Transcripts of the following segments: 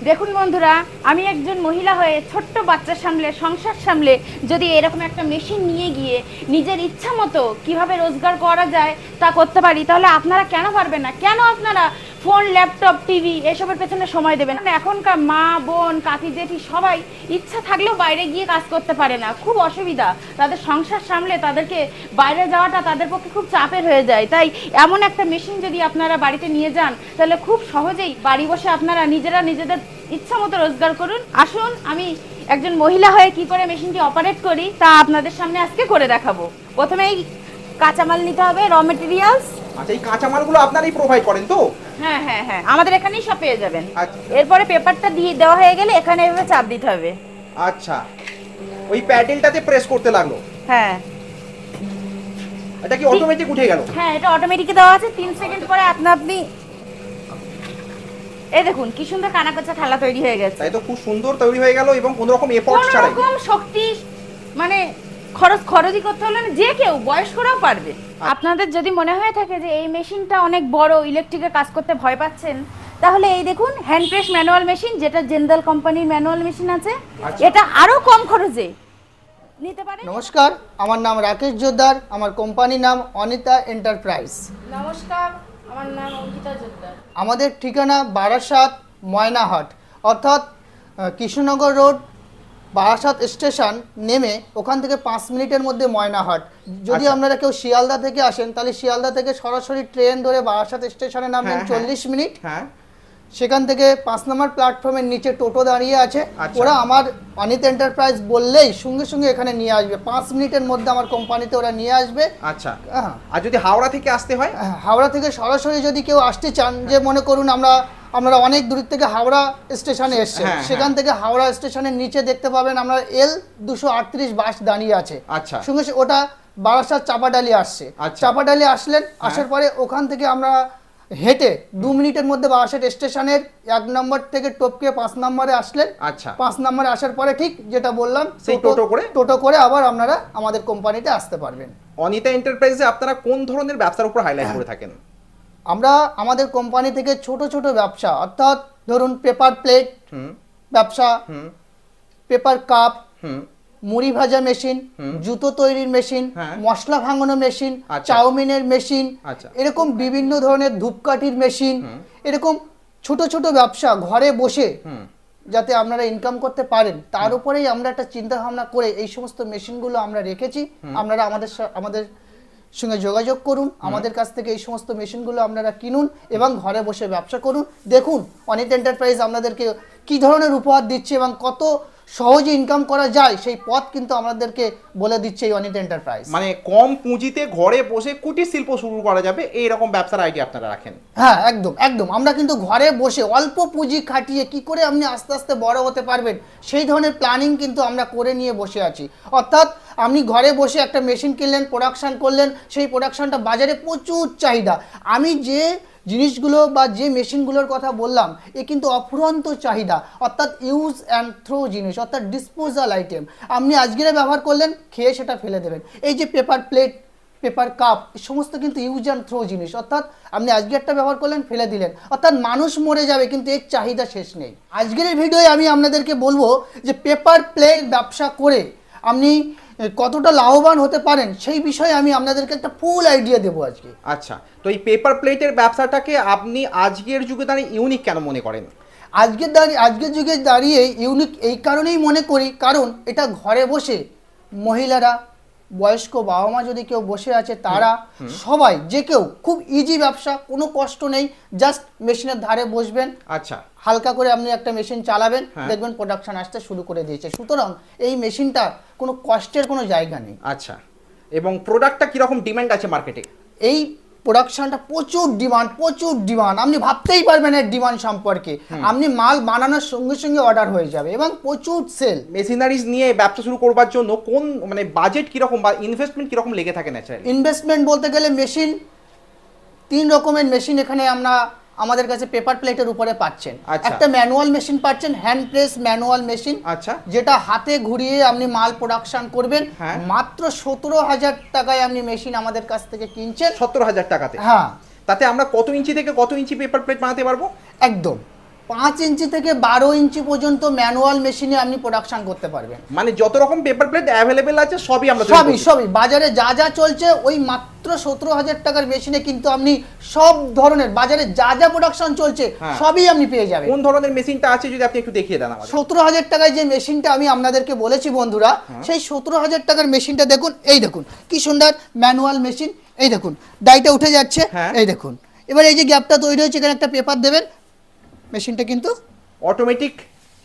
দেখুন বন্ধুরা, আমি একজন মহিলা হয়ে ছোট্ট বাচ্চা সামলে সংসার সামলে যদি এরকম একটা মেশিন নিয়ে গিয়ে নিজের ইচ্ছা মতো কীভাবে রোজগার করা যায় তা করতে পারি, তাহলে আপনারা কেন পারবেন না? কেন আপনারা ফোন, ল্যাপটপ, টিভি এসবের পেছনে সময় দেবেন? এখনকার মা, বোন, কাকি, জেঠি সবাই ইচ্ছা থাকলেও বাইরে গিয়ে কাজ করতে পারে না, খুব অসুবিধা। তাদের সংসার সামলে তাদেরকে বাইরে যাওয়াটা তাদের পক্ষে খুব চাপের হয়ে যায়। তাই এমন একটা মেশিন যদি আপনারা বাড়িতে নিয়ে যান, তাহলে খুব সহজেই বাড়ি বসে আপনারা নিজেরা নিজেদের ইচ্ছা মতো রোজগার করুন। আসুন, আমি একজন মহিলা হয়ে কি করে মেশিনটি অপারেট করি তা আপনাদের সামনে আজকে করে দেখাবো। প্রথমেই কাঁচামাল নিতে হবে, র মেটেরিয়ালস। আচ্ছা, এই কাঁচামালগুলো আপনারাই প্রোভাইড করেন তো? হ্যাঁ হ্যাঁ হ্যাঁ, আমাদের এখানেই সব পেয়ে যাবেন। এরপরে পেপারটা দিয়ে দেওয়া হয়ে গেলে এখানে এভাবে চাপ দিতে হবে। আচ্ছা, ওই প্যাডেলটাতে প্রেস করতে লাগলো? হ্যাঁ। এটা কি অটোমেটিক উঠে গেল? হ্যাঁ, এটা অটোমেটিক দেওয়া আছে। 3 সেকেন্ড পরে আপনি এই দেখুন কি সুন্দর কানাকোচা থালা তৈরি হয়ে গেছে। তাই তো, খুব সুন্দর তৈরি হয়ে গেল এবং কোনো রকম এফোর্ট ছাড়াই। কোনো রকম শক্তি মানে খরচই করতে হলো না, যে কেউ বয়স্করাও পারবে। আপনাদের যদি মনে হয়ে থাকে যে এই মেশিনটা অনেক বড়, ইলেকট্রিকের কাজ করতে ভয় পাচ্ছেন, তাহলে এই দেখুন হ্যান্ড প্রেস ম্যানুয়াল মেশিন, যেটা জেন্দাল কোম্পানির ম্যানুয়াল মেশিন আছে। এটা আরো কম খরচে নিতে পারেন। নমস্কার, আমার নাম রাকেশ জোদ্দার, আমার কোম্পানির নাম অনিতা এন্টারপ্রাইজ। নমস্কার, আমার নাম অঙ্কিতা জোদ্দার। আমাদের ঠিকানা বারাসাত ময়নাহাট, অর্থাৎ কৃষ্ণনগর রোড, বারাসাত স্টেশন নেমে ওখান থেকে 5 মিনিটের মধ্যে ময়নাহাট। যদি আপনারা কেউ শিয়ালদা থেকে আসেন, তাহলে শিয়ালদা থেকে সরাসরি ট্রেন ধরে বারাসাত স্টেশনে নামবেন 40 মিনিট। হ্যাঁ, সেখান থেকে 5 নম্বর প্ল্যাটফর্মের নিচে টোটো দাঁড়িয়ে আছে। ওরা আমার অনিতা এন্টারপ্রাইজ বললেই সঙ্গে সঙ্গে এখানে নিয়ে আসবে। 5 মিনিটের মধ্যে আমার কোম্পানিতে ওরা নিয়ে আসবে। আচ্ছা। আর যদি হাওড়া থেকে আসতে হয়? হাওড়া থেকে সরাসরি যদি কেউ আসতে চান, যে মনে করুন আমরা অনেক দূর থেকে হাওড়া স্টেশনে এসেছি, সেখান থেকে হাওড়া স্টেশনের নিচে দেখতে পাবেন আমরা L238 বাস দাঁড়িয়ে আছে। আচ্ছা, সঙ্গে ওটা বারাসাত চাপাডালি আসছে। চাপাডালি আসলেন, আসার পরে ওখান থেকে আমরা হেঁটে 2 মিনিটের মধ্যে বারাসাত স্টেশনের 1 নম্বর থেকে টপকে 5 নম্বরে আসলেন। আচ্ছা, 5 নম্বরে আসার পরে ঠিক যেটা বললাম, সেই টোটো করে আবার আপনারা আমাদের কোম্পানিতে আসতে পারবেন। অনিতা এন্টারপ্রাইজে আপনারা কোন ধরনের ব্যবসার উপর হাইলাইট করে থাকেন? আমরা আমাদের কোম্পানি থেকে ছোট ছোট ব্যবসা, অর্থাৎ ধরুন পেপার প্লেট ব্যবসা, পেপার কাপ, মুড়ি ভাজা মেশিন, জুতো তৈরির মেশিন, মশলা ভাঙানো মেশিন, চাউমিনের মেশিন, এরকম বিভিন্ন ধরনের ধূপকাঠির মেশিন, এরকম ছোট ছোট ব্যবসা ঘরে বসে যাতে আপনারা ইনকাম করতে পারেন, তার উপরেই আমরা একটা চিন্তা ভাবনা করে এই সমস্ত মেশিনগুলো আমরা রেখেছি। আপনারা আমাদের সঙ্গে যোগাযোগ করুন, আমাদের কাছ থেকে এই সমস্ত মেশিনগুলো আপনারা কিনুন এবং ঘরে বসে ব্যবসা করুন। দেখুন অনিতা এন্টারপ্রাইজ আপনাদেরকে কি ধরনের উপহার দিচ্ছে এবং কত সহজে ইনকাম করা যায়, সেই পথ কিন্তু আমাদেরকে বলে দিচ্ছে এই অনিতা এন্টারপ্রাইজ। মানে কম পুঁজিতে ঘরে বসে কুটির শিল্প শুরু করা যাবে, এইরকম ব্যবসার আইডিয়া আপনারা রাখেন? হ্যাঁ, একদম একদম। আমরা কিন্তু ঘরে বসে অল্প পুঁজি খাটিয়ে কি করে আপনি আস্তে আস্তে বড় হতে পারবেন, সেই ধরনের প্ল্যানিং কিন্তু আমরা করে নিয়ে বসে আছি। অর্থাৎ আপনি ঘরে বসে একটা মেশিন কিনলেন, প্রোডাকশন করলেন, সেই প্রোডাকশনটা বাজারে প্রচুর চাহিদা। আমি যে জিনিসগুলো বা যে মেশিনগুলোর কথা বললাম, এ কিন্তু অফুরন্ত চাহিদা। অর্থাৎ ইউজ অ্যান্ড থ্রো জিনিস, অর্থাৎ ডিসপোজাল আইটেম। আপনি আজকের ব্যবহার করলেন, খেয়ে সেটা ফেলে দেবেন। এই যে পেপার প্লেট, পেপার কাপ, এই সমস্ত কিন্তু ইউজ অ্যান্ড থ্রো জিনিস। অর্থাৎ আপনি আজকে একটা ব্যবহার করলেন, ফেলে দিলেন। অর্থাৎ মানুষ মরে যাবে কিন্তু এর চাহিদা শেষ নেই। আজকের এই ভিডিওয়ে আমি আপনাদেরকে বলবো যে পেপার প্লেট ব্যবসা করে আপনি কতটা লাভবান হতে পারেন, সেই বিষয়ে আমি আপনাদেরকে একটা ফুল আইডিয়া দেবো আজকে। আচ্ছা, তো এই পেপার প্লেটের ব্যবসাটাকে আপনি আজকের যুগে দাঁড়িয়ে ইউনিক কেন মনে করেন? আজকের যুগে দাঁড়িয়ে ইউনিক এই কারণেই মনে করি, কারণ এটা ঘরে বসে মহিলারা, বয়স্ক বাবা মা যদি কেউ বসে আছে, তারা সবাই, যে কেউ, খুব ইজি ব্যবসা, কোনো কষ্ট নেই। জাস্ট মেশিনের ধারে বসবেন, আচ্ছা, হালকা করে আপনি একটা মেশিন চালাবেন, দেখবেন প্রোডাকশন আসতে শুরু করে দিয়েছে। সুতরাং এই মেশিনটা কোনো কষ্টের কোনো জায়গা নেই। আচ্ছা, এবং প্রোডাক্টটা কিরকম ডিমান্ড আছে মার্কেটে? এই প্রোডাকশনটা প্রচুর ডিমান্ড। আপনি ভাবতেই পারবেন এর ডিমান্ড সম্পর্কে। আপনি মাল বানানোর সঙ্গে সঙ্গে অর্ডার হয়ে যাবে এবং প্রচুর সেল। মেশিনারিজ নিয়ে ব্যবসা শুরু করবার জন্য কোন মানে বাজেট কিরকম বা ইনভেস্টমেন্ট কিরকম লেগে থাকে ন্যাচারালি? ইনভেস্টমেন্ট বলতে গেলে মেশিন 3 রকমের মেশিন এখানে আমাদের কাছে পেপার প্লেটের উপরে পাচ্ছেন। একটা ম্যানুয়াল মেশিন পাচ্ছেন, হ্যান্ড প্রেস ম্যানুয়াল মেশিন, যেটা হাতে ঘুরিয়ে আপনি মাল প্রোডাকশন করবেন। মাত্র 17,000 টাকায় আপনি মেশিন আমাদের কাছ থেকে কিনছেন। 17,000 টাকাতে? হ্যাঁ। তাতে আমরা কত ইঞ্চি থেকে কত ইঞ্চি পেপার প্লেট বানাতে পারবো? একদম 5 ইঞ্চি থেকে 12 ইঞ্চি পর্যন্ত ম্যানুয়াল মেশিনে আপনি প্রোডাকশন করতে পারবেন। মানে যত রকম পেপার প্লেট অ্যাভেলেবেল আছে সবই আমরা তৈরি সবই করছি। সবই বাজারে যা যা চলছে ওই মাত্র 17,000 টাকার মেশিনে কিন্তু আপনি সব ধরনের বাজারে যা যা প্রোডাকশন চলছে হ্যাঁ। সবই আপনি পেয়ে যাবেন। কোন ধরনের মেশিনটা আছে যদি আপনি একটু দেখিয়ে দেন আমাদের। 17,000 টাকায় যে মেশিনটা আমি আপনাদেরকে বলেছি বন্ধুরা, সেই 17,000 টাকার মেশিনটা দেখুন, এই দেখুন কি সুন্দর ম্যানুয়াল মেশিন, এই দেখুন ডাইটা উঠে যাচ্ছে, হ্যাঁ। এই দেখুন। এবার এই যে গ্যাপটা তৈরি হয়েছে, এখানে একটা পেপার দেবেন, মেশিনটা কিন্তু অটোমেটিক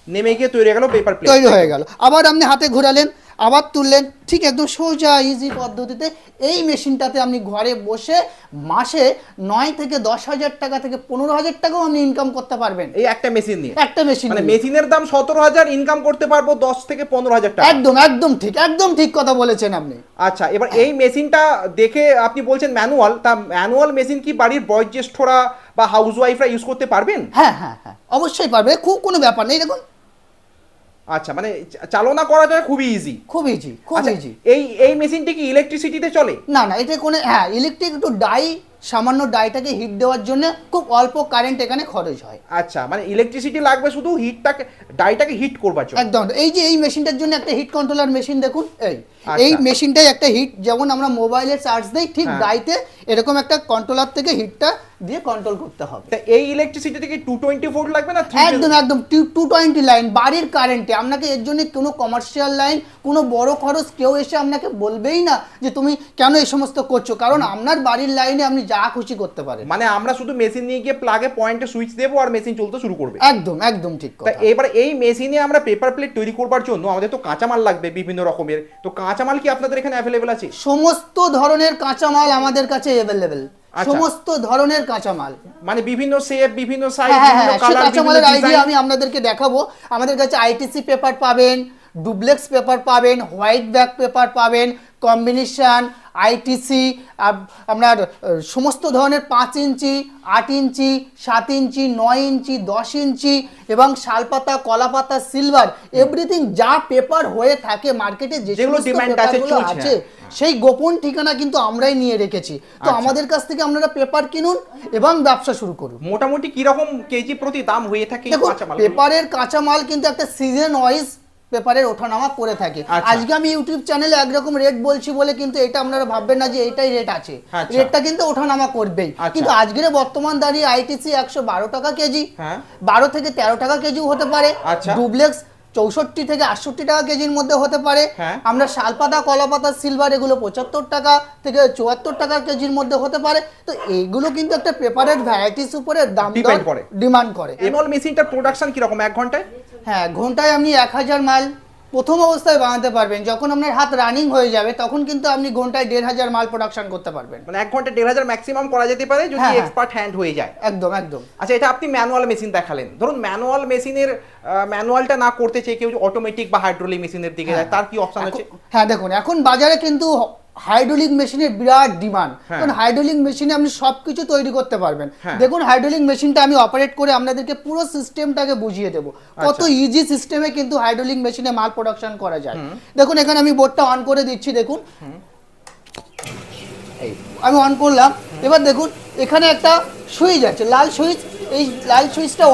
নেমে গিয়ে তৈরি হয়ে গেল পেপার প্লেট। তৈরি হয়ে গেল। আবার আপনি হাতে ঘোরালেন, আবার তুললেন, ঠিক একদম সোজা ইজি পদ্ধতিতে এই মেশিনটাতে আপনি ঘরে বসে মাসে 9 থেকে 10,000 টাকা থেকে 15,000 টাকাও আপনি ইনকাম করতে পারবেন এই একটা মেশিন নিয়ে। একটা মেশিন মানে নিয়ে। মেশিনের দাম 17,000, ইনকাম করতে পারবো 10 থেকে 15,000 টাকা। একদম একদম ঠিক কথা বলেছেন আপনি। আচ্ছা, এবার এই মেশিনটা দেখে আপনি বলছেন ম্যানুয়াল, তা ম্যানুয়াল মেশিন কি বাড়ির বয়োজ্যেষ্ঠরা বা হাউসওয়াইফরা ইউজ করতে পারবেন? হ্যাঁ অবশ্যই পারবে, খুব কোনো ব্যাপার নেই। দেখুন আচ্ছা, মানে চালনা করা যায় খুবই ইজি। খুব ইজি, খুব আচ্ছা, ইজি। এই মেশিনটি কি ইলেকট্রিসিটিতে চলে? না এটা কোনো ইলেকট্রিক একটু সামান্য ডাইটাকে হিট দেওয়ার জন্য খুব অল্প কারেন্ট এখানে খরচ হয়। আচ্ছা, মানে ইলেকট্রিসিটি লাগবে শুধু ডাইটাকে হিট করবার জন্য। একদম। এই যে এই মেশিনটার জন্য একটা হিট কন্ট্রোলার মেশিন দেখুন, আচ্ছা। এই মেশিনটাই একটা হিট, যেমন আমরা মোবাইলে চার্জ দেই ঠিক হ্যাঁ। ডাইতে এরকম একটা কন্ট্রোলার থেকে হিটটা দিয়ে কন্ট্রোল করতে হবে। তা এই ইলেকট্রিসিটি থেকে 220 ভোল্ট লাগবে না 3 একদম 220 লাইন বাড়ির কারেন্টে। আপনাকে এর জন্য কোনো কমার্শিয়াল লাইন, কোনো বড় খরচ কেউ এসে আপনাকে বলবেই না যে তুমি কেন এই সমস্ত করছো, কারণ আপনার বাড়ির লাইনে আপনি যা খুশি করতে পারেন। মানে আমরা শুধু মেশিন নিয়ে গিয়ে প্লাগে পয়েন্টে সুইচ দেবো আর মেশিন চলতে শুরু করবে। একদম ঠিক তা কথা। এবার এই মেশিনে আমরা পেপার প্লেট তৈরি করবার জন্য আমাদের তো কাঁচামাল লাগবে বিভিন্ন রকমের, তো কাঁচামাল কি আপনাদের এখানে অ্যাভেলেবেল আছে? সমস্ত ধরনের কাঁচামাল আমাদের কাছে অ্যাভেলেবেল, আচ্ছা। সমস্ত ধরনের কাঁচামাল। মানে বিভিন্ন শেপ, বিভিন্ন সাইজ, হ্যাঁ বিভিন্ন সেই কালার, কাঁচামালের বিভিন্ন আইডিয়া ডিজাইন। আমি আপনাদেরকে দেখাবো। আমাদের কাছে আইটিসি পেপার পাবেন, ডুপ্লেক্স পেপার পাবেন, হোয়াইট ব্যাক পেপার পাবেন, কম্বিনেশন আইটিসি, আপনার সমস্ত ধরনের 5 ইঞ্চি, 8 ইঞ্চি, 7 ইঞ্চি, 9 ইঞ্চি, 10 ইঞ্চি এবং শালপাতা, কলাপাতা, সিলভার, এভরিথিং যা পেপার হয়ে থাকে মার্কেটে, যে যেগুলো সমস্ত demand আছে, পেপারগুলো চলছে। আছে সেই গোপন ঠিকানা কিন্তু আমরাই নিয়ে রেখেছি। তো আচ্ছা। আমাদের কাছ থেকে আপনারা পেপার কিনুন এবং ব্যবসা শুরু করুন। মোটামুটি কি রকম কেজি প্রতি দাম হয়ে থাকে এই দেখুন কাঁচামাল? পেপারের কাঁচামাল কিন্তু একটা সিজন ওয়াইজ পেপারের ওঠানামা করে থাকে। আচ্ছা। আজকে আমি ইউটিউব চ্যানেলে একরকম রেট বলছি বলে কিন্তু এটা আপনারা ভাববেন না যে এটাই রেট আছে, আচ্ছা। রেটটা কিন্তু ওঠানামা করবেই। আচ্ছা। কিন্তু আজকের বর্তমান দাঁড়িয়ে আইটিসি 112 টাকা কেজি, হ্যাঁ। 12 থেকে 13 টাকা কেজিও হতে পারে। আচ্ছা। ডুপ্লেক্স 64 থেকে 68 টাকা কেজির মধ্যে হতে পারে। হ্যাঁ। আমরা শালপাতা, কলাপাতা, সিলভার এগুলো 75 টাকা থেকে 74 টাকা কেজির মধ্যে হতে পারে। তো এইগুলো কিন্তু একটা পেপারের ভ্যারাইটিস উপরে দাম Depend করে। ডিমান্ড করে। ম্যানুয়াল মেশিনটার প্রোডাকশন কি রকম 1 ঘন্টায়? হ্যাঁ, ঘন্টায় আপনি 1000 মাইল প্রথম অবস্থায় বানাতে পারবেন। যখন আপনার হাত রানিং হয়ে যাবে তখন কিন্তু আপনি ঘন্টায় 1500 মাল প্রোডাকশন করতে পারবেন। মানে 1 ঘন্টায় 1500 ম্যাক্সিমাম করা যেতে পারে যদি হ্যাঁ। এক্সপার্ট হ্যান্ড হয়ে যায়। একদম আচ্ছা, এটা আপনি ম্যানুয়াল মেশিন দেখালেন। ধরুন ম্যানুয়াল মেশিনের ম্যানুয়ালটা না করতে চাই কেউ, অটোমেটিক বা হাইড্রোলিক মেশিনের দিকে যায়, তার কি অপশন আছে? হ্যাঁ দেখুন, এখন বাজারে কিন্তু হাইড্রোলিক মেশিনের বিরাট ডিমান্ড। হ্যাঁ। কারণ হাইড্রোলিক মেশিনে আপনি সবকিছু তৈরি করতে পারবেন। হ্যাঁ। দেখুন হাইড্রোলিক মেশিনটা আমি অপারেট করে আপনাদেরকে পুরো সিস্টেমটাকে বুঝিয়ে দেবো, কত ইজি সিস্টেমে কিন্তু হাইড্রোলিক মেশিনে মাল প্রোডাকশন করা যায়। দেখুন এখানে আমি বোর্ডটা অন করে দিচ্ছি, দেখুন এই আমি অন করলাম। এবার দেখুন এখানে একটা সুইচ আছে, লাল সুইচ। এই লাল সুইচটা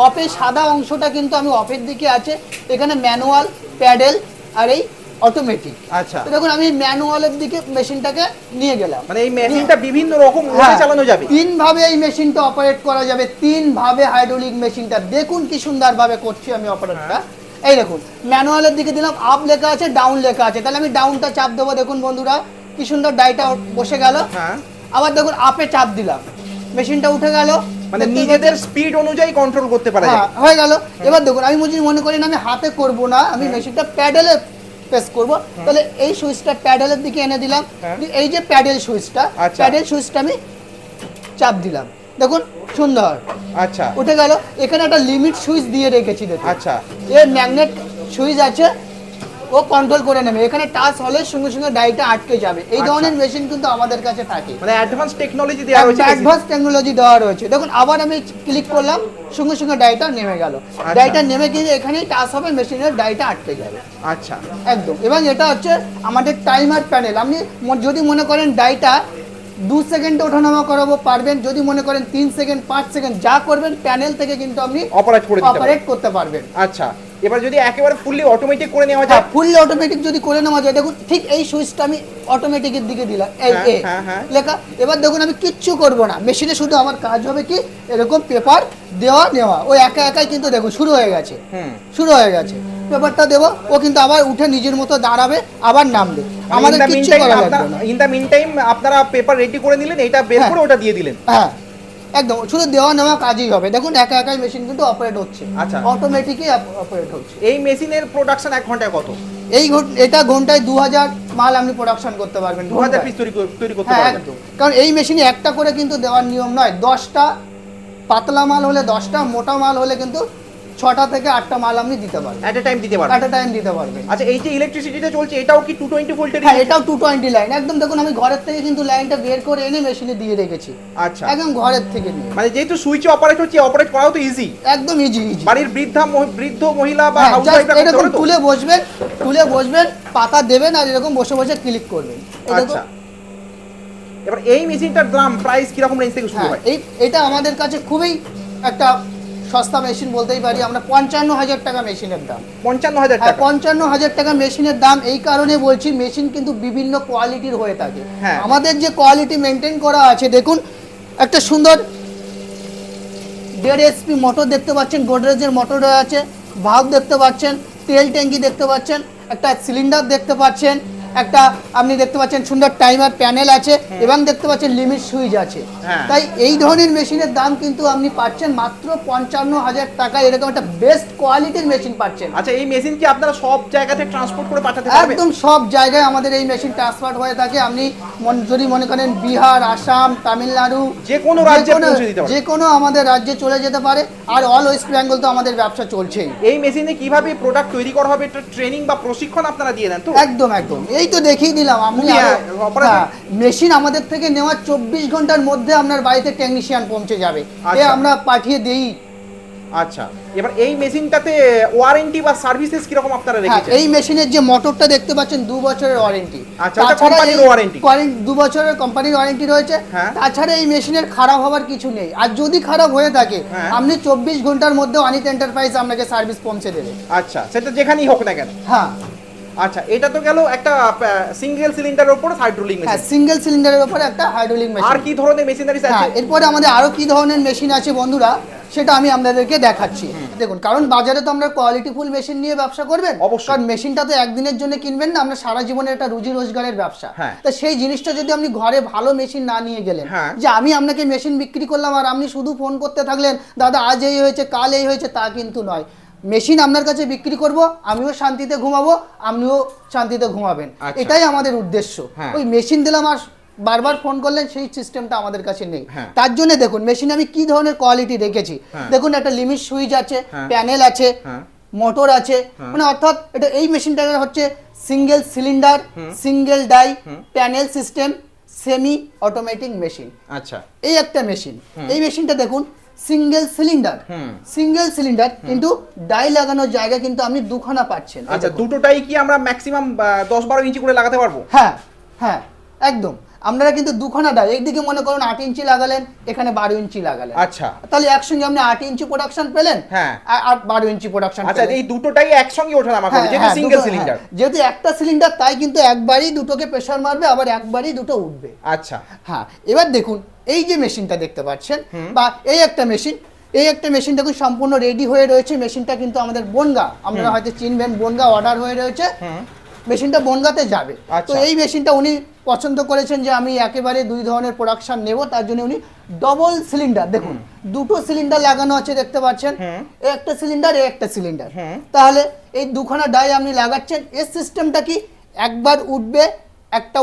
অফের সাদা অংশটা কিন্তু আমি অফের দিকে আছে। এখানে ম্যানুয়াল, প্যাডেল আর এই অটোমেটিক। আচ্ছা, তো দেখুন আমি ম্যানুয়ালের দিকে মেশিনটাকে নিয়ে গেলাম। মানে এই মেশিনটা বিভিন্ন রকম মোডে চালানো যাবে। 3 ভাবে এই মেশিনটা অপারেট করা যাবে, 3 ভাবে হাইড্রোলিক মেশিনটা। দেখুন কি সুন্দরভাবে করছি আমি অপারেটরটা। এই দেখুন ম্যানুয়ালের দিকে দিলাম, আপ লেখা আছে, ডাউন লেখা আছে, তাহলে আমি ডাউনটা চাপ দেবো। দেখুন বন্ধুরা কি সুন্দর ডাইটা বসে গেল। হ্যাঁ। আবার দেখুন আপে চাপ দিলাম, মেশিনটা উঠে গেল। মানে নিজেদের স্পিড অনুযায়ী কন্ট্রোল করতে পারা যায়। হ্যাঁ, হয়ে গেল। এবার দেখুন আমি যদি মনে করি না আমি হাতে করব না, আমি মেশিনটা প্যাডেলে প্রেস করব, তাহলে এই সুইচটা প্যাডেলের দিকে এনে দিলাম। এই যে প্যাডেল সুইচটা, আচ্ছা। প্যাডেল সুইচটা আমি চাপ দিলাম, দেখুন সুন্দর আচ্ছা উঠে গেল। এখানে একটা লিমিট সুইচ দিয়ে রেখেছি, দেখুন আচ্ছা, এর ম্যাগনেট সুইচ আছে, ও কন্ট্রোল করে নেবে। এখানে টাচ হলে সঙ্গে সঙ্গে ডাইটা আটকে যাবে। এই আচ্ছা। ধরনের মেশিন কিন্তু আমাদের কাছে থাকে। মানে অ্যাডভান্স টেকনোলজি দেওয়া হয়েছে। অ্যাডভান্স টেকনোলজি দেওয়া রয়েছে। দেখুন আবার আমি ক্লিক করলাম, সঙ্গে সঙ্গে ডাইটা নেমে গেল। ডাইটা নেমে গিয়ে এখানেই টাচ হবে, মেশিনের ডাইটা আটকে যাবে। আচ্ছা, একদম। এবং এটা হচ্ছে আমাদের টাইমার প্যানেল। আপনি যদি মনে করেন ডাইটা 2 সেকেন্ডে ওঠানামা করাবো পারবেন, যদি মনে করেন 3 সেকেন্ড 5 সেকেন্ড যা করবেন প্যানেল থেকে কিন্তু আপনি অপারেট করে দিতে পারবেন। অপারেট করতে পারবেন। আচ্ছা, এবার যদি একেবারে ফুললি অটোমেটিক করে নেওয়া হ্যাঁ, যায়, ফুললি অটোমেটিক যদি করে নেওয়া যায়, দেখুন ঠিক এই সুইচটা আমি অটোমেটিকের দিকে দিলাম, এই হ্যাঁ, এ হ্যাঁ, হ্যাঁ। লেখা। এবার দেখুন আমি কিচ্ছু করব না, মেশিনে শুধু আমার কাজ হবে কি এরকম পেপার দেওয়া নেওয়া, ও একা একাই কিন্তু দেখুন শুরু হয়ে গেছে, শুরু হয়ে গেছে। পেপারটা দেবো, ও কিন্তু আবার উঠে নিজের মতো দাঁড়াবে, আবার নামবে, আমাদের কিচ্ছু করা লাগবে না। ইন দ্য মিন টাইম আপনারা পেপার রেডি করে নিলেন, এটা বের হ্যাঁ। করে ওটা দিয়ে দিলেন। হ্যাঁ, একদম শুধু দেওয়া নেওয়া কাজই হবে। দেখুন একা একাই মেশিন কিন্তু অপারেট হচ্ছে, আচ্ছা। অটোমেটিকই অপারেট হচ্ছে। এই মেশিনের প্রোডাকশন 1 ঘন্টায় কত? এটা ঘন্টায় 2000 মাল আপনি প্রোডাকশন করতে পারবেন, 2000 পিস তৈরি করতে হ্যাঁ পারবেন। একদম। কারণ এই মেশিনে একটা করে কিন্তু দেওয়ার নিয়ম নয়, 10টা পাতলা মাল হলে 10টা, মোটা মাল হলে কিন্তু 6টা থেকে 8টা মাল আপনি দিতে পারবেন, এট এ টাইম দিতে পারবেন। একটা টাইম দিতে পারবেন। আচ্ছা, এই যে ইলেকট্রিসিটিটা চলছে এটাও কি 220 ভোল্টের? হ্যাঁ, এটাও 220 লাইন, একদম দেখুন আমি ঘরের থেকে কিন্তু লাইনটা বের করে এনে মেশিনে দিয়ে রেখেছি, আচ্ছা, একদম ঘরের থেকে নিয়ে। মানে যেহেতু সুইচে অপারেট হচ্ছে, অপারেট করাও তো ইজি। একদম ইজি ইজি। বাড়ির বৃদ্ধ মহিলা বা হ্যাঁ, হাউস just ওয়াইফরা করতে এরকম পারে তো? তুলে বসবেন, পাতা দেবেন আর এরকম বসে বসে ক্লিক করবেন। এই দেখুন। আচ্ছা, এবার এই মেশিনটার দাম প্রাইস কি রকম রেঞ্জ থেকে শুরু হ্যাঁ, হয়? এটা আমাদের কাছে খুবই একটা সস্তা মেশিন বলতেই পারি আমরা। 55,000 টাকা মেশিনের দাম। 55,000 হ্যাঁ, টাকা। 55,000 টাকা মেশিনের দাম। এই কারণে বলছি মেশিন কিন্তু বিভিন্ন কোয়ালিটির হয়ে থাকে। হ্যাঁ। আমাদের যে কোয়ালিটি মেনটেন করা আছে, দেখুন একটা সুন্দর 1.5 HP মোটর দেখতে পাচ্ছেন, গোদরেজের মোটর আছে, ভাল্ব দেখতে পাচ্ছেন, তেল ট্যাঙ্কি দেখতে পাচ্ছেন, একটা সিলিন্ডার দেখতে পাচ্ছেন, একটা আপনি দেখতে পাচ্ছেন সুন্দর টাইমার প্যানেল আছে, এবং দেখতে পাচ্ছেন লিমিট সুইচ আছে। হ্যাঁ। তাই এই ধরনের মেশিনের দাম কিন্তু আপনি পাচ্ছেন মাত্র 55,000 টাকা, এরকম একটা বেস্ট কোয়ালিটির মেশিন পাচ্ছেন। আচ্ছা, এই মেশিন কি আপনারা সব জায়গাতে ট্রান্সপোর্ট করে পাঠাতে পারবেন? একদম সব জায়গায় আমাদের এই মেশিন ট্রান্সফার হয়ে থাকে। আপনি যদি মনে করেন বিহার, আসাম, তামিলনাড়ু, যে কোনো রাজ্যে পৌঁছে দিতে পারবেন। যে কোনো আমাদের রাজ্যে চলে যেতে পারে। আর অল ওয়েস্ট বেঙ্গল তো আমাদের ব্যবসা চলছেই। এই মেশিনে কিভাবে প্রোডাক্ট তৈরি করা হবে এটা ট্রেনিং বা প্রশিক্ষণ আপনারা দিয়ে দেন তো? একদম একদম, এই তো দেখিয়ে দিলাম আপনি। হ্যাঁ, অপারেটর- মেশিন আমাদের থেকে নেওয়ার 24 ঘন্টার মধ্যে আপনার বাড়িতে টেকনিশিয়ান পৌঁছে যাবে, আচ্ছা। আমরা পাঠিয়ে দেই। আচ্ছা, এবার এই মেশিনটাতে ওয়ারেন্টি বা সার্ভিসেস কিরকম আপনারা হ্যাঁ, রেখেছেন? এই মেশিনের যে মোটরটা দেখতে পাচ্ছেন 2 বছরের ওয়ারেন্টি। আচ্ছা, ওটা কোম্পানির ওয়ারেন্টি। 2 বছরের কোম্পানির ওয়ারেন্টি রয়েছে। হ্যাঁ। তাছাড়া এই মেশিনের খারাপ হওয়ার কিছু নেই, আর যদি খারাপ হয়ে থাকে হ্যাঁ। আপনি 24 ঘন্টার মধ্যে অনিত এন্টারপ্রাইজ আপনাকে সার্ভিস পৌঁছে দেবে। আচ্ছা, সেটা যেখানেই হোক না কেন। হ্যাঁ আচ্ছা, এটা তো গেল একটা সিঙ্গেল সিলিন্ডারের উপর হাইড্রোলিক হ্যাঁ, মেশিন। সিঙ্গেল সিলিন্ডারের উপরে একটা হাইড্রোলিক আর মেশিন। কি ধরনের মেশিনারিজ হ্যাঁ, আছে? এরপরে আমাদের আরো কি ধরনের মেশিন আছে বন্ধুরা, সেটা আমি আপনাদেরকে দেখাচ্ছি। দেখুন, কারণ বাজারে তো আমরা কোয়ালিটিফুল মেশিন নিয়ে ব্যবসা করবেন, অবশ্যই। কারণ মেশিনটা তো একদিনের জন্য কিনবেন না, আমরা সারা জীবনের একটা রুজি রোজগারের ব্যবসা। হ্যাঁ। তো সেই জিনিসটা যদি আপনি ঘরে ভালো মেশিন না নিয়ে গেলেন, হ্যাঁ। যে আমি আপনাকে মেশিন বিক্রি করলাম আর আপনি শুধু ফোন করতে থাকলেন, দাদা আজ এই হয়েছে কাল এই হয়েছে, তা কিন্তু নয়। মেশিন আপনার কাছে বিক্রি করব, আমিও শান্তিতে ঘুমাবো, আপনিও শান্তিতে ঘুমাবেন, আচ্ছা। এটাই আমাদের উদ্দেশ্য। হ্যাঁ। ওই মেশিন দিলাম আর বারবার ফোন করলেন, সেই সিস্টেমটা আমাদের কাছে নেই। হ্যাঁ। তার জন্য দেখুন মেশিনে আমি কি ধরনের কোয়ালিটি রেখেছি। হ্যাঁ। দেখুন একটা লিমিট সুইচ আছে, হ্যাঁ। প্যানেল আছে, হ্যাঁ। মোটর আছে, হ্যাঁ। মানে অর্থাৎ এটা এই মেশিনটা হচ্ছে single cylinder, single die, panel system, semi automatic machine. আচ্ছা, এই একটা মেশিন। এই মেশিনটা দেখুন সিঙ্গেল সিলিন্ডার, কিন্তু ডাই লাগানোর জায়গা কিন্তু আপনি দুখানা পাচ্ছেন। আচ্ছা, দুটোটাই কি আমরা ম্যাক্সিমাম 10-12 ইঞ্চি করে লাগাতে পারবো? হ্যাঁ হ্যাঁ, একদম। আপনারা কিন্তু দুখানা ডাই, একদিকে মনে করুন 8 ইঞ্চি লাগালেন, এখানে 12 ইঞ্চি লাগালেন। আচ্ছা, তাহলে একসঙ্গে আপনি 8 ইঞ্চি প্রোডাকশন পেলেন, হ্যাঁ। আর 12 ইঞ্চি প্রোডাকশন আচ্ছা, এই দুটোটাই একসঙ্গে ওঠানামা করবে যেহেতু সিঙ্গেল সিলিন্ডার। যেহেতু একটা সিলিন্ডার, তাই কিন্তু একবারই দুটোকে প্রেসার মারবে, আবার একবারই দুটো উঠবে। আচ্ছা, হ্যাঁ, এবার দেখুন এই যে মেশিনটা দেখতে পাচ্ছেন, বা এই একটা মেশিন দেখুন সম্পূর্ণ রেডি হয়ে রয়েছে। মেশিনটা কিন্তু আমাদের বনগা, আপনারা হয়তো চিনবেন, বনগা অর্ডার হয়ে রয়েছে, মেশিনটা বনগাতে যাবে। আচ্ছা। তো এই মেশিনটা উনি পছন্দ করেছেন যে আমি একেবারে 2 ধরনের প্রোডাকশন নেব, তার জন্য উনি ডবল সিলিন্ডার, দেখুন দুটো সিলিন্ডার লাগানো আছে দেখতে পাচ্ছেন, এই একটা সিলিন্ডার, এই একটা সিলিন্ডার। তাহলে এই দুখানা ডাই আপনি লাগাচ্ছেন, এর সিস্টেমটা কি একবার উঠবে, একটা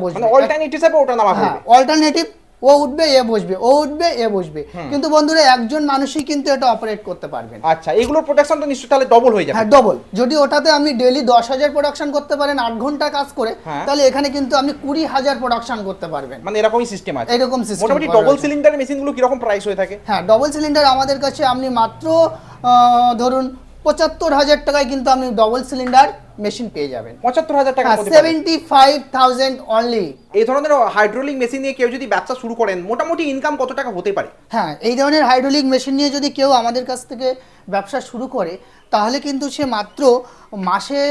বসবে, মানে অল্টারনেটিভ হিসেবে ওঠানামা হ্যাঁ করবে। অল্টারনেটিভ, ও উঠবে এ বসবে, ও উঠবে এ বসবে। কিন্তু বন্ধুরা একজন মানুষই কিন্তু এটা অপারেট করতে পারবেন। আচ্ছা, এগুলোর প্রোডাকশন তো নিশ্চয়ই তাহলে ডবল হয়ে যাবে। হ্যাঁ, ডবল। যদি ওটাতে আপনি ডেইলি 10,000 প্রোডাকশন করতে পারেন 8 ঘন্টা কাজ করে, হ্যাঁ। তাহলে এখানে কিন্তু আপনি 20,000 প্রোডাকশন করতে পারবেন। মানে এরকমই সিস্টেম আছে। এরকম সিস্টেম মোটামুটি ডবল সিলিন্ডারের মেশিনগুলো কি রকম প্রাইস হয়ে থাকে? হ্যাঁ, ডবল সিলিন্ডার আমাদের কাছে আপনি মাত্র ধরুন 75,000 টাকায় কিন্তু আপনি ডবল সিলিন্ডার মেশিন পেয়ে যাবেন। 75,000 টাকা 75,000 অনলি। এই ধরনের হাইড্রোলিক মেশিন নিয়ে কেউ যদি ব্যবসা শুরু করেন মোটামুটি ইনকাম কত টাকা হতে পারে? হ্যাঁ, এই ধরনের হাইড্রোলিক মেশিন নিয়ে যদি কেউ আমাদের কাছ থেকে ব্যবসা শুরু করে তাহলে কিন্তু সে মাত্র মাসে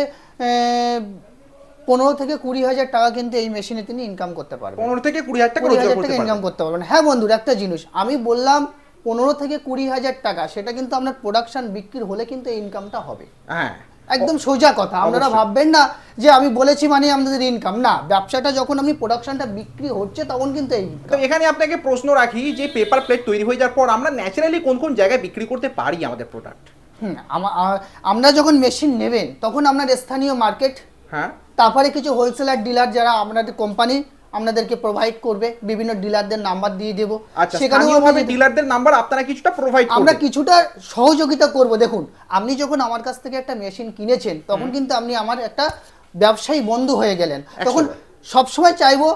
15 থেকে 20,000 টাকা কিন্তু এই মেশিনে তিনি ইনকাম করতে পারবেন। 15 থেকে 20,000 টাকা রোজগার করতে পারবেন। ইনকাম করতে পারবেন। হ্যাঁ বন্ধুরা, একটা জিনিস আমি বললাম 15 থেকে 20,000 টাকা, সেটা কিন্তু আপনার প্রোডাকশন বিক্রি হলে কিন্তু এই ইনকামটা হবে। হ্যাঁ, একদম সোজা কথা। আপনারা ভাববেন না যে আমি বলেছি মানে আমাদের ইনকাম, না, ব্যবসাটা যখন আপনি প্রোডাকশনটা বিক্রি হচ্ছে তখন কিন্তু এই। তো এখানে আপনাকে প্রশ্ন রাখি যে পেপার প্লেট তৈরি হয়ে যাওয়ার পর আমরা ন্যাচারালি কোন কোন জায়গায় বিক্রি করতে পারি আমাদের প্রোডাক্ট? আমরা যখন মেশিন নেবেন তখন আপনার স্থানীয় মার্কেট, হ্যাঁ, তারপরে কিছু হোলসেলার ডিলার যারা আপনাদের কোম্পানি আপনাদেরকে প্রোভাইড করবে, বিভিন্ন ডিলারদের নাম্বার দিয়ে দেবো। আচ্ছা, স্থানীয়ভাবে ডিলারদের নাম্বার আপনারা কিছুটা প্রোভাইড করবেন? আমরা কিছুটা সহযোগিতা করব। দেখুন, আপনি যখন আমার কাছ থেকে একটা মেশিন কিনেছেন তখন কিন্তু আপনি আমার একটা ব্যবসায়ী বন্ধু হয়ে গেলেন। তখন সবসময় চাইবো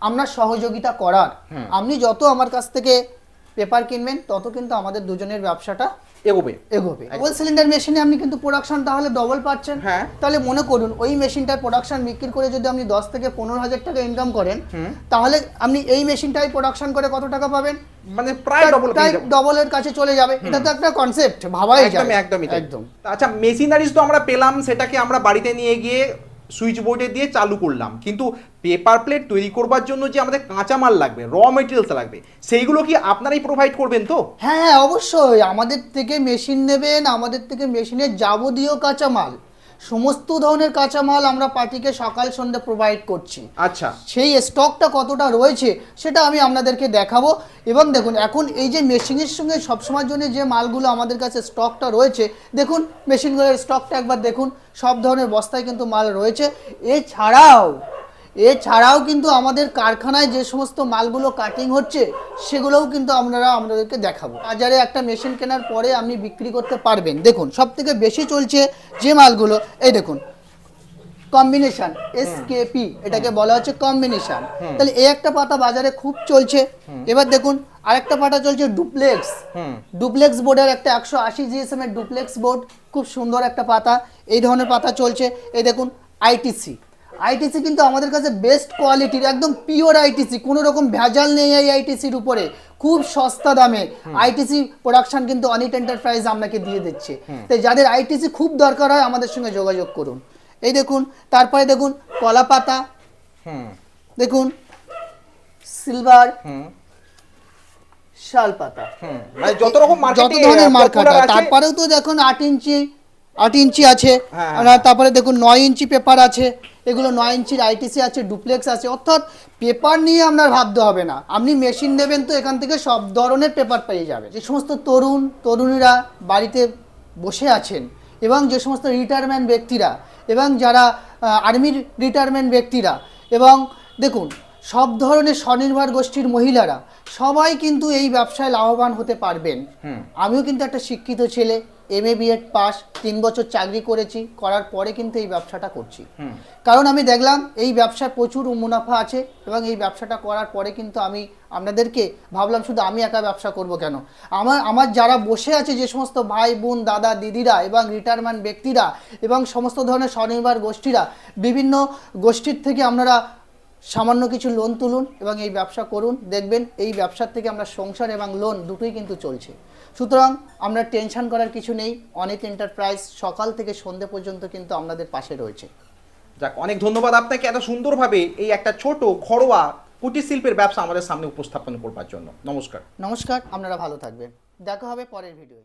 আমরা সহযোগিতা করার। আপনি যত আমার কাছ থেকে পেপার কিনবেন তত কিন্তু আমাদের দুজনের ব্যবসাটা এগোবে। ডবল সিলিন্ডার মেশিনে আপনি কিন্তু প্রোডাকশন তাহলে ডবল পাচ্ছেন। তাহলে মনে করুন ওই মেশিনটার প্রোডাকশন বিক্রি করে যদি আপনি 10 থেকে 15,000 টাকা ইনকাম করেন তাহলে আপনি এই মেশিনটাই প্রোডাকশন করে কত টাকা পাবেন? মানে প্রায় ডবলের কাছে চলে যাবে। এটা তো একটা কনসেপ্ট, ভাবাই যায়। একদম। আচ্ছা, মেশিনারিজ তো আমরা পেলাম, সেটাকে আমরা বাড়িতে নিয়ে গিয়ে সুইচ বোর্ডে দিয়ে চালু করলাম, কিন্তু পেপার প্লেট তৈরি করবার জন্য যে আমাদের কাঁচামাল লাগবে, র মেটেরিয়ালস লাগবে, সেইগুলো কি আপনারাই প্রোভাইড করবেন তো? হ্যাঁ, অবশ্যই। আমাদের থেকে মেশিন নেবেন, আমাদের থেকে মেশিনের যাবতীয় কাঁচামাল, সমস্ত ধরনের কাঁচামাল আমরা পার্টিকে সকাল সন্ধ্যা প্রোভাইড করছি। আচ্ছা, সেই স্টকটা কতটা রয়েছে সেটা আমি আপনাদেরকে দেখাবো। এবং দেখুন, এখন এই যে মেশিনের সঙ্গে সবসময়ের জন্য যে মালগুলো আমাদের কাছে স্টকটা রয়েছে, দেখুন মেশিনগুলোর স্টকটা একবার দেখুন, সব ধরনের বস্তায় কিন্তু মাল রয়েছে। এছাড়াও কিন্তু আমাদের কারখানায় যে সমস্ত মালগুলো কাটিং হচ্ছে সেগুলোও কিন্তু আপনাদেরকে দেখাবো। বাজারে একটা মেশিন কেনার পরে আপনি বিক্রি করতে পারবেন। দেখুন, সব থেকে বেশি চলছে যে মালগুলো, এই দেখুন কম্বিনেশন, এসকেপি, এটাকে বলা হচ্ছে কম্বিনেশন। তাহলে এই একটা পাতা বাজারে খুব চলছে। এবার দেখুন আরেকটা পাতা চলছে ডুপ্লেক্স বোর্ডের একটা 180 জিএসএম এর ডুপ্লেক্স বোর্ড, খুব সুন্দর একটা পাতা। এই ধরনের পাতা চলছে। এই দেখুন আইটিসি কিন্তু আমাদের কাছে বেস্ট কোয়ালিটির, একদম পিওর আইটিসি, কোনো রকম ভেজাল নেই এই আইটিসির উপরে, খুব সস্তা দামে আইটিসি প্রোডাকশন কিন্তু অনিট এন্টারপ্রাইজ আপনাকে দিয়ে দিচ্ছে। তাই যাদের আইটিসি খুব দরকার হয় আমাদের সঙ্গে যোগাযোগ করুন। এই দেখুন, তারপরে দেখুন কলা পাতা, দেখুন সিলভার, শাল পাতা, যত রকম যত ধরনের মার্কেট। তারপরেও তো দেখুন 8 ইঞ্চি আছে, তারপরে দেখুন 9 ইঞ্চি পেপার আছে, এগুলো 9 ইঞ্চির আইটিসি আছে, ডুপ্লেক্স আছে। অর্থাৎ পেপার নিয়ে আপনার ভাবতে হবে না, আপনি মেশিন নেবেন তো এখান থেকে সব ধরনের পেপার পেয়ে যাবে। যে সমস্ত তরুণীরা বাড়িতে বসে আছেন এবং যে সমস্ত রিটায়ারমেন্ট ব্যক্তিরা এবং যারা আর্মির রিটায়ারমেন্ট ব্যক্তিরা, এবং দেখুন সব ধরনের স্বনির্ভর গোষ্ঠীর মহিলারা সবাই কিন্তু এই ব্যবসায় লাভবান হতে পারবেন। আমিও কিন্তু একটা শিক্ষিত ছেলে, MA BEd পাস, 3 বছর চাকরি করেছি, করার পরে কিন্তু এই ব্যবসাটা করছি। কারণ আমি দেখলাম এই ব্যবসায় প্রচুর মুনাফা আছে এবং এই ব্যবসাটা করার পরে কিন্তু আমি আপনাদেরকে ভাবলাম শুধু আমি একা ব্যবসা করব কেন, আমার যারা বসে আছে যে সমস্ত ভাই বোন দাদা দিদিরা এবং রিটায়ারমেন্ট ব্যক্তিরা এবং সমস্ত ধরনের স্বনির্ভর গোষ্ঠীরা, বিভিন্ন গোষ্ঠীর থেকে আপনারা সামান্য কিছু লোন তুলুন এবং এই ব্যবসা করুন। দেখবেন এই ব্যবসার থেকে আমরা সংসার এবং লোন দুটোই কিন্তু চলছে। সুতরাং আমরা টেনশন করার কিছু নেই। অনিট এন্টারপ্রাইজ সকাল থেকে সন্ধ্যে পর্যন্ত কিন্তু আপনাদের পাশে রয়েছে। যাক, অনেক ধন্যবাদ আপনাকে এত সুন্দরভাবে এই একটা ছোট ঘরোয়া কুটির শিল্পের ব্যবসা আমাদের সামনে উপস্থাপন করবার জন্য। নমস্কার। আপনারা ভালো থাকবেন। দেখা হবে পরের ভিডিওয়।